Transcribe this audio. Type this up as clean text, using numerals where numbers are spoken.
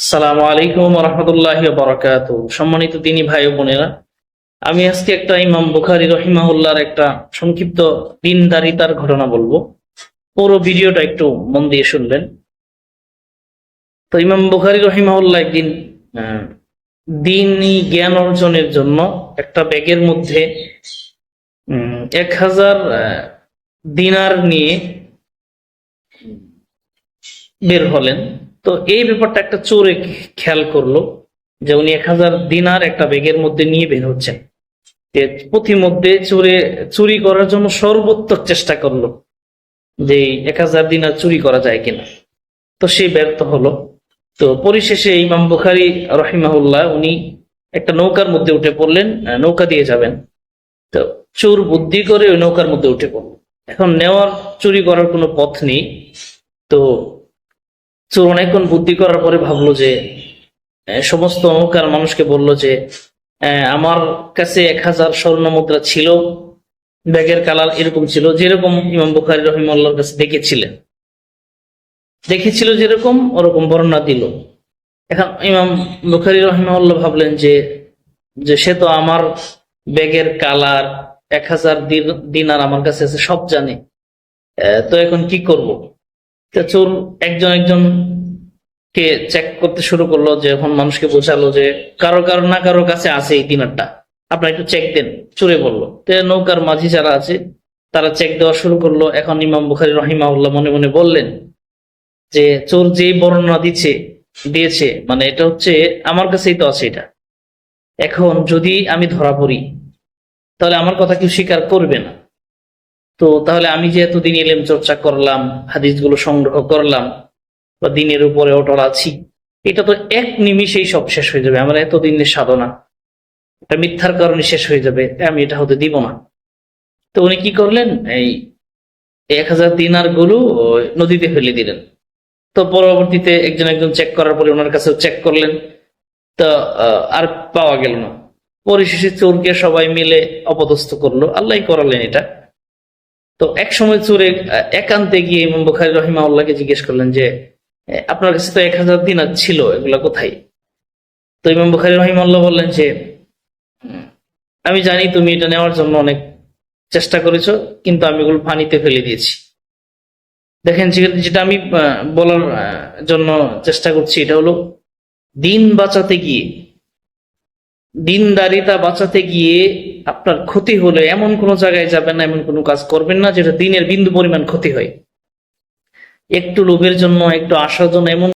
আসসালামু আলাইকুম রহমতুল্লাহি ওয়া বারাকাতুহু। সম্মানিত দিনী ভাই ও বোনেরা, আমি আজকে একটা ইমাম বুখারী রহিমাহুল্লাহর একটা সংক্ষিপ্ত দিনদারিতার ঘটনা বলবো। পুরো ভিডিওটা একটু মন দিয়ে শুনবেন। তো ইমাম বুখারী রহিমাহুল্লাহ একদিন আহ, দ্বীনি জ্ঞান অর্জনের জন্য একটা ব্যাগের মধ্যে 1000 দিনার নিয়ে বের হলেন। তো এই ব্যাপারটা একটা চোরে খেয়াল করলো যে উনি 1000 দিনার একটা ব্যাগের মধ্যে নিয়ে বের হচ্ছেন। যে পথিমধ্যে চুরি করার জন্য সর্বোত্তম চেষ্টা করলো যে 1000 দিনার চুরি করা যায় কিনা। তো সে ব্যর্থ হলো। তো পরিশেষে ইমাম বুখারী রহিমাহুল্লাহ উনি একটা নৌকার মধ্যে উঠে পড়লেন, নৌকা দিয়ে যাবেন। তো চোর বুদ্ধি করে ওই নৌকার মধ্যে উঠে পড়লো। এখন নেওয়ার চুরি করার কোনো পথ নেই। তো চোর অনেকক্ষণ বুদ্ধি করার পরে ভাবলো যে সমস্ত নৌকার মানুষকে বলল যে আমার কাছে 1000 স্বর্ণ মুদ্রা ছিল, ব্যাগের কালার এরকম ছিল যেরকম ইমাম বুখারী রহিমাহুল্লাহর কাছে দেখেছিল যেরকম ওরকম বর্ণনা দিল। এখন ইমাম বুখারী রহিমাহুল্লাহ ভাবলেন যে যে সে তো আমার ব্যাগের কালার 1000 দিনার আমার কাছে আছে, সব জানে। তো এখন কি করব? তো চোর একজন একজন কে চেক করতে শুরু করলো, যে এখন মানুষকে বোঝালো যে কারো কারো না কারো কাছে আছে এই দিনারটা, আপনারা একটু চেক দেন। চোরে বললো। তো নৌকার মাঝি যারা আছে তারা চেক দেওয়া শুরু করলো। এখন ইমাম বুখারী রহিমাহুল্লাহ মনে মনে বললেন যে চোর যেই বর্ণনা দিয়েছে মানে এটা হচ্ছে আমার কাছেই তো আছে এটা। এখন যদি আমি ধরা পড়ি তাহলে আমার কথা কেউ স্বীকার করবে না। তো তাহলে আমি যে এতদিন ইলম চর্চা করলাম, হাদিসগুলো সংগ্রহ করলাম বা দিনের উপরে অটল আছি, এটা তো এক নিমিষেই সব শেষ হয়ে যাবে। আমার এতদিনের সাধনা এটা মিথ্যার কারণে শেষ হয়ে যাবে, আমি এটা হতে দিব না। তো উনি কি করলেন, এই 1000 দিনার গুলো নদীতে ফেলে দিলেন। তো পরবর্তীতে একজন একজন চেক করার পরে ওনার কাছেও চেক করলেন। তা আর পাওয়া গেল না। পরিশেষে চোরকে সবাই মিলে অপদস্থ করলো, আল্লাহ করালেন এটা। তো এক সময় চোরে একান্তে গিয়ে ইমাম বুখারী রহিমাহুল্লাহকে জিজ্ঞেস করলেন যে আপনার কাছে তো 1000 দিনার ছিল, এগুলা কোথায়? তো ইমাম বুখারী রহিমাহুল্লাহ বললেন যে আমি জানি তুমি এটা নেওয়ার জন্য অনেক চেষ্টা করেছো, কিন্তু আমি এগুলো পানিতে ফেলে দিয়েছি। দেখেন, যেটা আমি বলার জন্য চেষ্টা করছি এটা হলো দিন বাঁচাতে গিয়ে, দিনদারিতা বাঁচাতে গিয়ে আপনার ক্ষতি হলে এমন কোন জায়গায় যাবেন না, এমন কোনো কাজ করবেন না যেটা দিনের বিন্দু পরিমাণ ক্ষতি হয়। একটু লোভের জন্য, একটু আশার জন্য এমন